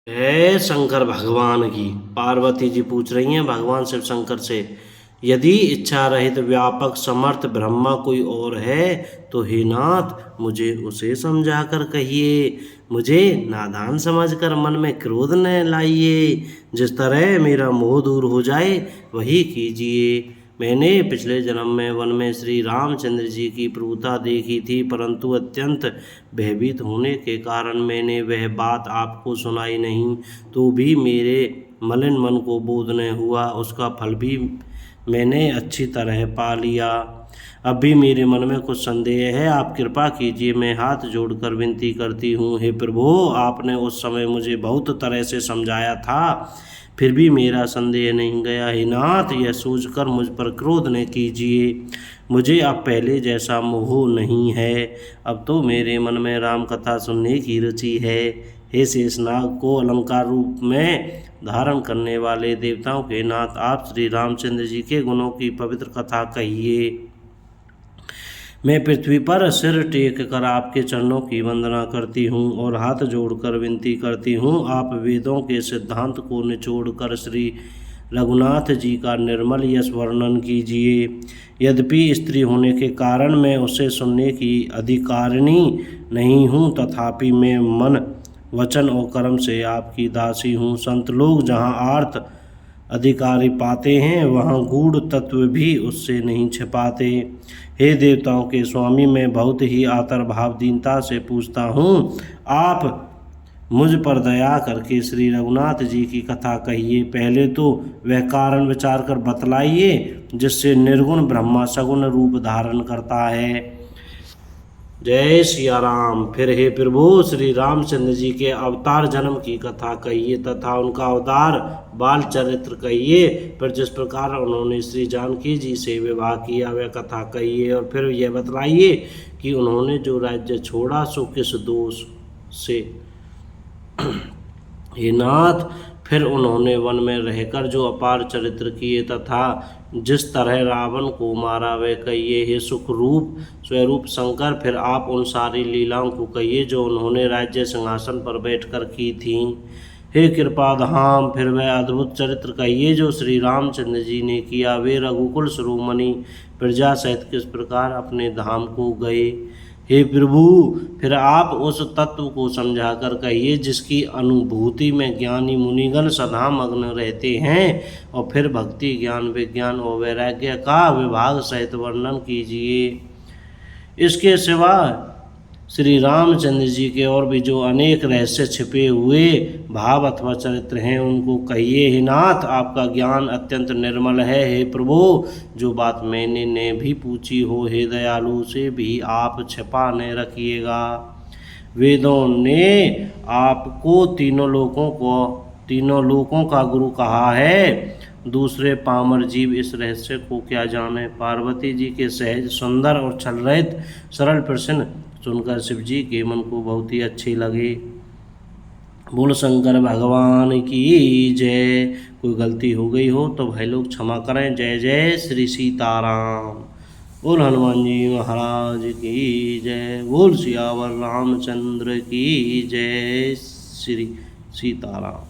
है शंकर भगवान की। पार्वती जी पूछ रही हैं भगवान शिव शंकर से, यदि इच्छा रहित व्यापक समर्थ ब्रह्मा कोई और है तो हे नाथ मुझे उसे समझा कर कहिए, मुझे नादान समझकर मन में क्रोध न लाइए, जिस तरह मेरा मोह दूर हो जाए वही कीजिए। मैंने पिछले जन्म में वन में श्री रामचंद्र जी की प्रभुता देखी थी, परंतु अत्यंत भयभीत होने के कारण मैंने वह बात आपको सुनाई नहीं, तो भी मेरे मलिन मन को बोध न हुआ, उसका फल भी मैंने अच्छी तरह पा लिया। अब भी मेरे मन में कुछ संदेह है, आप कृपा कीजिए, मैं हाथ जोड़कर विनती करती हूँ। हे प्रभु, आपने उस समय मुझे बहुत तरह से समझाया था, फिर भी मेरा संदेह नहीं गया। हे नाथ, यह सोचकर मुझ पर क्रोध न कीजिए, मुझे अब पहले जैसा मोह नहीं है, अब तो मेरे मन में राम कथा सुनने की रुचि है। हे शेषनाग को अलंकार रूप में धारण करने वाले देवताओं के नाथ, आप श्री रामचंद्र जी के गुणों की पवित्र कथा कहिए। मैं पृथ्वी पर सिर टेक कर आपके चरणों की वंदना करती हूँ और हाथ जोड़कर विनती करती हूँ, आप वेदों के सिद्धांत को निचोड़कर श्री रघुनाथ जी का निर्मल यश वर्णन कीजिए। यद्यपि स्त्री होने के कारण मैं उसे सुनने की अधिकारिणी नहीं हूँ, तथापि मैं मन वचन और कर्म से आपकी दासी हूँ। संत लोग जहाँ आर्त अधिकारी पाते हैं, वहाँ गूढ़ तत्व भी उससे नहीं छिपाते। हे देवताओं के स्वामी, मैं बहुत ही आतर भाव दीनता से पूछता हूँ, आप मुझ पर दया करके श्री रघुनाथ जी की कथा कहिए। पहले तो वह कारण विचार कर बतलाइए जिससे निर्गुण ब्रह्मा सगुण रूप धारण करता है। जय सिया राम। फिर हे प्रभु, श्री रामचंद्र जी के अवतार जन्म की कथा कहिए तथा उनका अवतार बाल चरित्र कहिए। फिर जिस प्रकार उन्होंने श्री जानकी जी से विवाह किया वह कथा कहिए, और फिर यह बतलाइए कि उन्होंने जो राज्य छोड़ा सो किस दोष से। हे नाथ, फिर उन्होंने वन में रहकर जो अपार चरित्र किए तथा जिस तरह रावण को मारा वह कहिए। हे सुखरूप स्वरूप शंकर, फिर आप उन सारी लीलाओं को कहिए जो उन्होंने राज्य सिंहासन पर बैठकर की थीं। हे कृपाधाम, फिर वह अद्भुत चरित्र कहिए जो श्री रामचंद्र जी ने किया। वे रघुकुल शिरोमणि प्रजा सहित किस प्रकार अपने धाम को गए। हे प्रभु, फिर आप उस तत्व को समझाकर कहिए जिसकी अनुभूति में ज्ञानी मुनिगण सदा मग्न रहते हैं, और फिर भक्ति ज्ञान विज्ञान और वैराग्य का विभाग सहित वर्णन कीजिए। इसके सिवा श्री रामचंद्र जी के और भी जो अनेक रहस्य छिपे हुए भाव अथवा चरित्र हैं उनको कहिए। हे नाथ, आपका ज्ञान अत्यंत निर्मल है। हे प्रभु, जो बात मैंने ने भी पूछी हो, हे दयालु, से भी आप छिपा न रखिएगा। वेदों ने आपको तीनों लोकों का गुरु कहा है, दूसरे पामर जीव इस रहस्य को क्या जाने। पार्वती जी के सहज सुंदर और छल रहित सरल प्रश्न सुनकर शिव जी के मन को बहुत ही अच्छे लगे। बोल शंकर भगवान की जय। कोई गलती हो गई हो तो भाई लोग क्षमा करें। जय जय श्री सीताराम। बोल हनुमान जी महाराज की जय। बोल सियावर रामचंद्र की जय। श्री सीताराम।